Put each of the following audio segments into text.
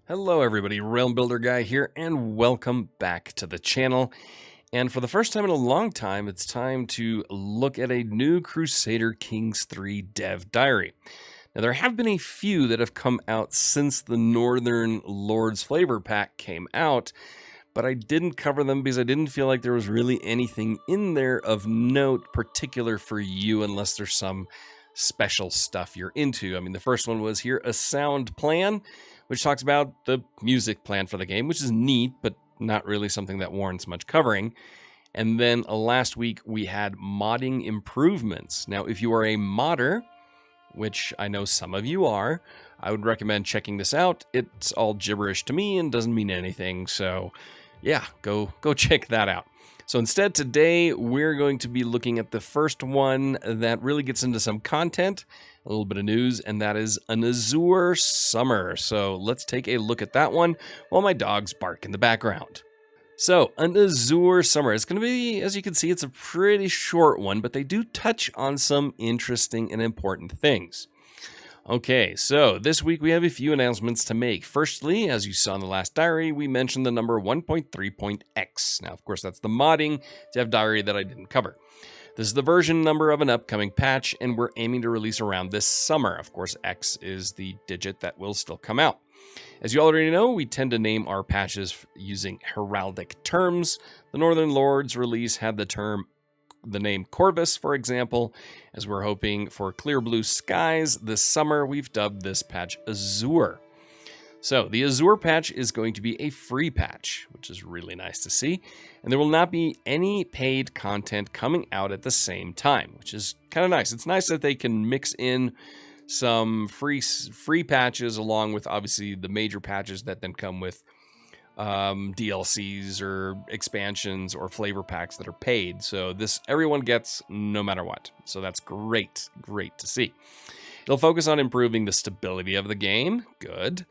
Hello everybody, Realm Builder Guy here, and welcome back to the channel. And for the first time in a long time, it's time to look at a new Crusader Kings 3 dev diary. Now there have been a few that have come out since the Northern Lords Flavor Pack came out, but I didn't cover them because I didn't feel like there was really anything in there of note particular for you unless there's some special stuff you're into. I mean, the first one was here, a sound plan, which talks about the music plan for the game, which is neat, but not really something that warrants much covering. And then last week we had modding improvements. Now, if you are a modder, which I know some of you are, I would recommend checking this out. It's all gibberish to me and doesn't mean anything, so yeah, go check that out. So instead, today we're going to be looking at the first one that really gets into some content, a little bit of news, and that is an Azure summer. So let's take a look at that one while my dogs bark in the background. So an Azure summer is going to be, as you can see, it's a pretty short one, but they do touch on some interesting and important things. Okay, so this week we have a few announcements to make. Firstly, as you saw in the last diary, we mentioned the number 1.3.x. Now, of course, that's the modding dev diary that I didn't cover. This is the version number of an upcoming patch, and we're aiming to release around this summer. Of course, X is the digit that will still come out. As you already know, we tend to name our patches using heraldic terms. The Northern Lords release had the name Corvus, for example. As we're hoping for clear blue skies this summer, we've dubbed this patch Azure. So the Azure patch is going to be a free patch, which is really nice to see. And there will not be any paid content coming out at the same time, which is kind of nice. It's nice that they can mix in some free patches along with obviously the major patches that then come with DLCs or expansions or flavor packs that are paid. So this everyone gets no matter what. So that's great to see. It'll focus on improving the stability of the game. Good.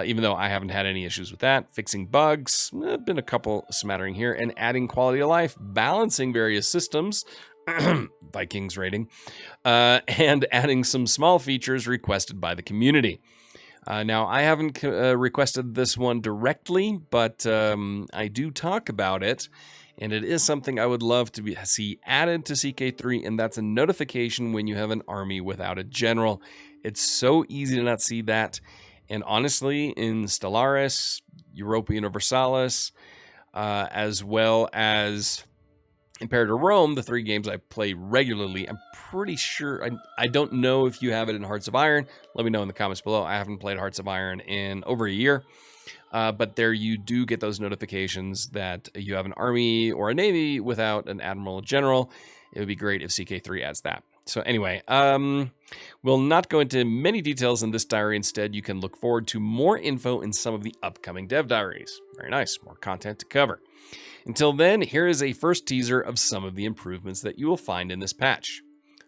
Even though I haven't had any issues with that. Fixing bugs, been a couple smattering here, and adding quality of life, balancing various systems, Vikings rating, and adding some small features requested by the community. Now, I haven't requested this one directly, but I do talk about it, and it is something I would love to see added to CK3, and that's a notification when you have an army without a general. It's so easy to not see that, and honestly, in Stellaris, Europa Universalis, as well as Imperator Rome, the 3 games I play regularly, I'm pretty sure, I don't know if you have it in Hearts of Iron. Let me know in the comments below. I haven't played Hearts of Iron in over a year, but there you do get those notifications that you have an army or a navy without an admiral or general. It would be great if CK3 adds that. So anyway, we'll not go into many details in this diary. Instead, you can look forward to more info in some of the upcoming dev diaries. Very nice, more content to cover. Until then, here is a first teaser of some of the improvements that you will find in this patch.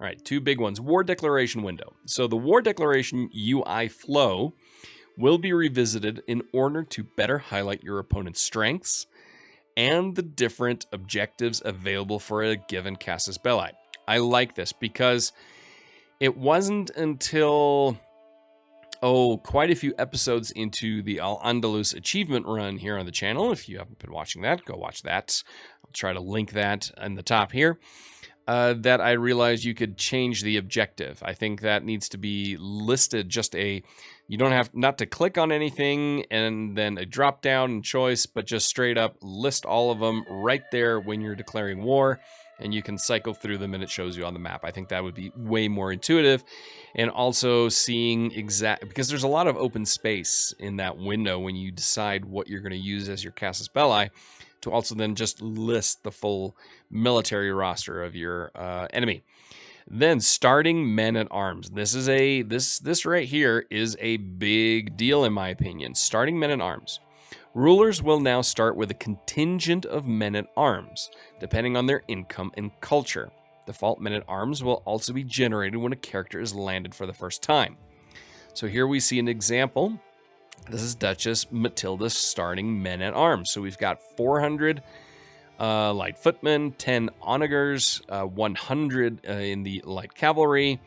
All right, 2 big ones. War Declaration window. So the War Declaration UI flow will be revisited in order to better highlight your opponent's strengths and the different objectives available for a given Casus Belli. I like this because it wasn't until quite a few episodes into the Al-Andalus achievement run here on the channel. If you haven't been watching that, go watch that. I'll try to link that in the top here. That I realized you could change the objective. I think that needs to be listed, you don't have not to click on anything and then a drop down choice, but just straight up list all of them right there when you're declaring war, and you can cycle through them and it shows you on the map. I think that would be way more intuitive, and also seeing because there's a lot of open space in that window when you decide what you're going to use as your Casus Belli, to also then just list the full military roster of your enemy. Then starting men at arms. This right here is a big deal in my opinion. Starting men at arms. Rulers will now start with a contingent of men at arms, depending on their income and culture. Default men at arms will also be generated when a character is landed for the first time. So here we see an example. This is Duchess Matilda starting men at arms. So we've got 400 light footmen, 10 onagers, 100 in the light cavalry,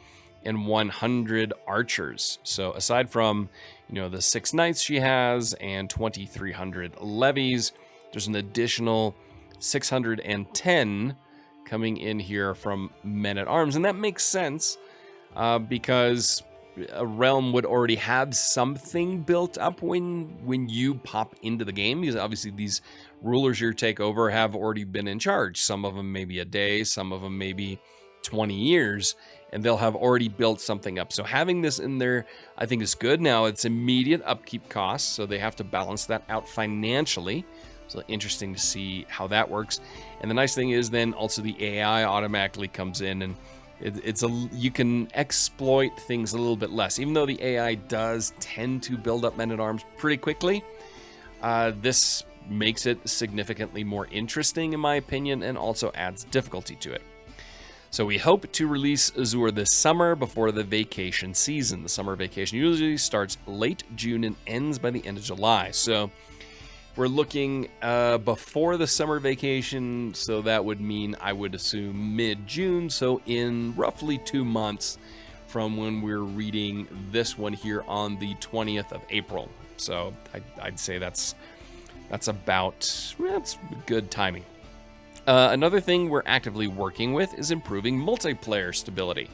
and 100 archers. So aside from, the 6 knights she has and 2,300 levies, there's an additional 610 coming in here from men-at-arms. And that makes sense because a realm would already have something built up when you pop into the game, because obviously these rulers you take over have already been in charge. Some of them maybe a day, some of them maybe 20 years, and they'll have already built something up. So having this in there, I think, is good. Now, it's immediate upkeep costs, so they have to balance that out financially. So interesting to see how that works. And the nice thing is then also the AI automatically comes in, and you can exploit things a little bit less. Even though the AI does tend to build up men-at-arms pretty quickly, this makes it significantly more interesting, in my opinion, and also adds difficulty to it. So we hope to release Azure this summer before the vacation season. The summer vacation usually starts late June and ends by the end of July. So we're looking before the summer vacation, so that would mean, I would assume, mid-June, so in roughly 2 months from when we're reading this one here on the 20th of April. So I'd say that's good timing. Another thing we're actively working with is improving multiplayer stability.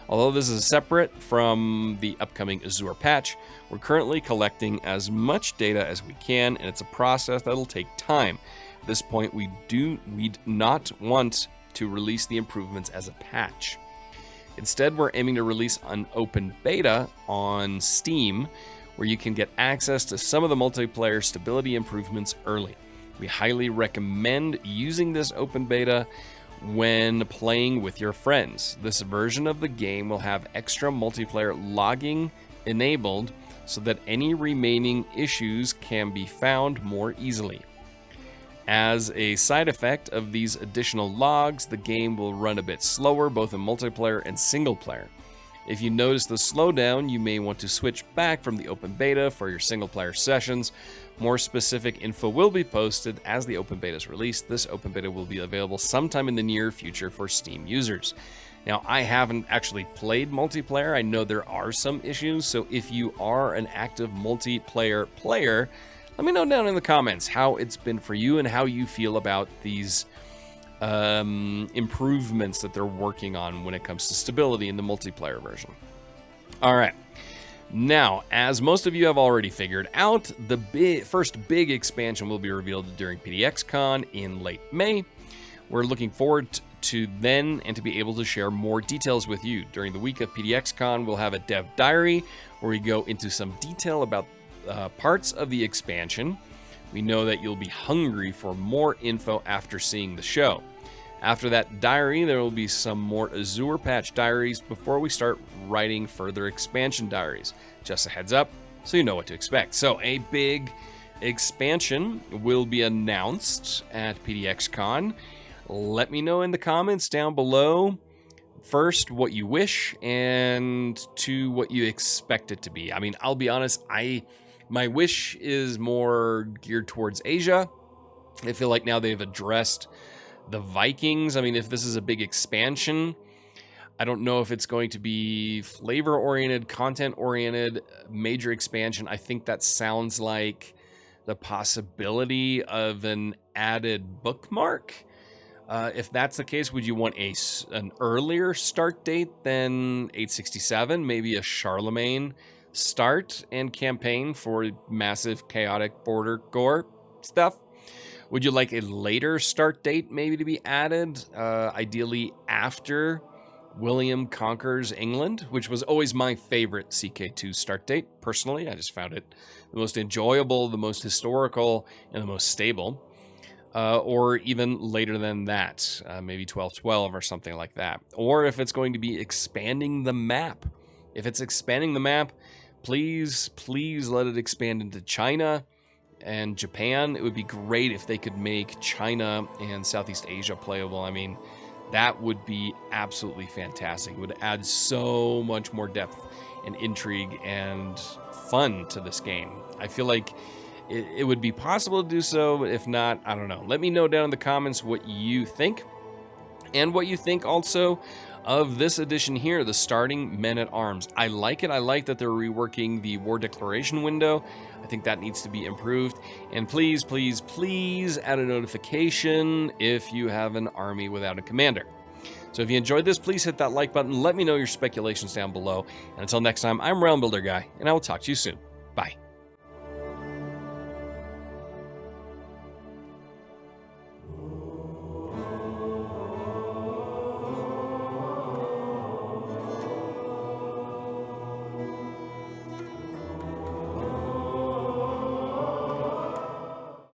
Although this is separate from the upcoming Azure patch, we're currently collecting as much data as we can, and it's a process that'll take time. At this point, we'd not want to release the improvements as a patch. Instead, we're aiming to release an open beta on Steam, where you can get access to some of the multiplayer stability improvements early. We highly recommend using this open beta when playing with your friends. This version of the game will have extra multiplayer logging enabled so that any remaining issues can be found more easily. As a side effect of these additional logs, the game will run a bit slower, both in multiplayer and single player. If you notice the slowdown, you may want to switch back from the open beta for your single player sessions. More specific info will be posted as the open beta is released. This open beta will be available sometime in the near future for Steam users. Now, I haven't actually played multiplayer. I know there are some issues, so if you are an active multiplayer player, let me know down in the comments how it's been for you and how you feel about these improvements that they're working on when it comes to stability in the multiplayer version. All right. Now, as most of you have already figured out, the first big expansion will be revealed during PDXCon in late May. We're looking forward to then and to be able to share more details with you. During the week of PDXCon, we'll have a dev diary where we go into some detail about parts of the expansion. We know that you'll be hungry for more info after seeing the show. After that diary, there will be some more Azure patch diaries before we start writing further expansion diaries. Just a heads up, so you know what to expect. So a big expansion will be announced at PDXCon. Let me know in the comments down below, first, what you wish, and two, what you expect it to be. I mean, I'll be honest, my wish is more geared towards Asia. I feel like now they've addressed the Vikings. I mean, if this is a big expansion, I don't know if it's going to be flavor-oriented, content-oriented, major expansion. I think that sounds like the possibility of an added bookmark. If that's the case, would you want an earlier start date than 867? Maybe a Charlemagne start and campaign for massive chaotic border gore stuff? Would you like a later start date maybe to be added, ideally after William conquers England, which was always my favorite CK2 start date, personally. I just found it the most enjoyable, the most historical, and the most stable. Or even later than that, maybe 1212 or something like that. Or if it's going to be expanding the map. If it's expanding the map, please let it expand into China and Japan. It would be great if they could make China and Southeast Asia playable. I mean, that would be absolutely fantastic. It would add so much more depth and intrigue and fun to this game. I feel like it would be possible to do so. If not, I don't know. Let me know down in the comments what you think. and what you think also of this edition here, the starting men-at-arms. I like it. I like that they're reworking the war declaration window. I think that needs to be improved. And please, please, please add a notification if you have an army without a commander. So if you enjoyed this, please hit that like button. Let me know your speculations down below. And until next time, I'm Realm Builder Guy, and I will talk to you soon. Bye.